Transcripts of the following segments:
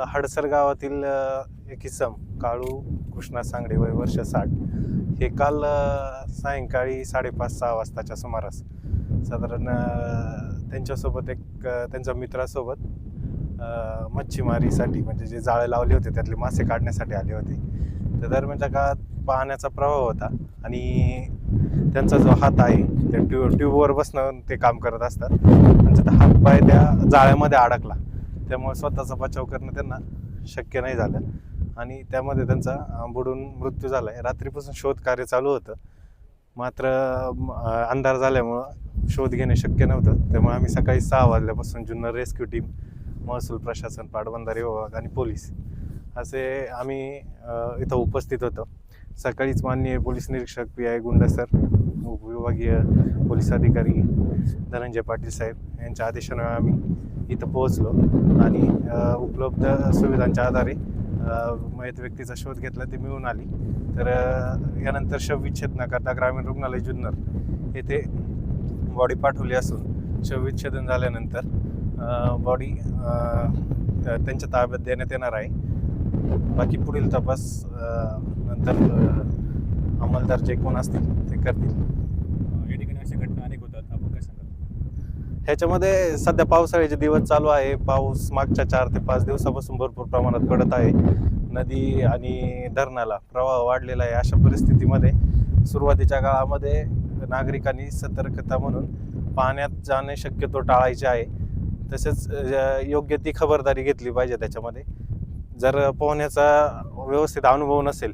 हडसर गावातील एक इसम काळू कृष्णा सांगडे वय वर्ष 60 हे काल सायंकाळी 5:30-6 वाजताच्या सुमारास साधारण त्यांच्यासोबत त्यांच्या मित्रासोबत मच्छीमारीसाठी म्हणजे जे जाळे लावले होते त्यातले मासे काढण्यासाठी आले होते. त्या दरम्यानच्या काळात पाण्याचा प्रवाह होता आणि त्यांचा जो हात आहे त्या ट्यूबवर बसणं ते काम करत असतात. त्यांचा हात पाय त्या जाळ्यामध्ये अडकला, त्यामुळे स्वतःचा बचाव करणं त्यांना शक्य नाही झालं आणि त्यामध्ये त्यांचा बुडून मृत्यू झाला आहे. रात्रीपासून शोध कार्य चालू होतं, मात्र अंधार झाल्यामुळं शोध घेणे शक्य नव्हतं. त्यामुळे आम्ही सकाळी 6 वाजल्यापासून जुन्नर रेस्क्यू टीम, महसूल प्रशासन, पाटबंधारे विभाग आणि पोलीस असे आम्ही इथं उपस्थित होतो. सकाळीच माननीय पोलीस निरीक्षक PI गुंडा सर, उपविभागीय पोलीस अधिकारी धनंजय पाटील साहेब यांच्या आदेशाने आम्ही इथं पोहोचलो आणि उपलब्ध सुविधांच्या आधारे मयत व्यक्तीचा शोध घेतला, ती मिळून आली. तर यानंतर शवविच्छेदनाकरता ग्रामीण रुग्णालय जुन्नर येथे बॉडी पाठवली असून शवविच्छेदन झाल्यानंतर बॉडी त्यांच्या ताब्यात देण्यात येणार आहे. बाकी पुढील तपास नंतर अंमलदार जे कोण असतील ते करतील. या ठिकाणी अशा घटना अनेक होतात, आपण काय सांगाल? ह्याच्यामध्ये सध्या पावसाळ्याचे दिवस चालू आहे. पाऊस मागच्या 4 ते 5 दिवसापासून भरपूर प्रमाणात पडत आहे. नदी आणि धरणाला प्रवाह वाढलेला आहे. अशा परिस्थितीमध्ये सुरुवातीच्या काळामध्ये नागरिकांनी सतर्कता म्हणून पाण्यात जाणे शक्यतो टाळायचे आहे. तसेच योग्य ती खबरदारी घेतली पाहिजे. त्याच्यामध्ये जर पोहण्याचा व्यवस्थित अनुभव नसेल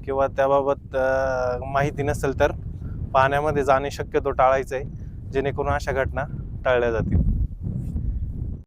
किंवा त्याबाबत माहिती नसेल तर पाण्यामध्ये जाणे शक्यतो टाळायचं आहे, जेणेकरून अशा घटना टाळल्या जातील.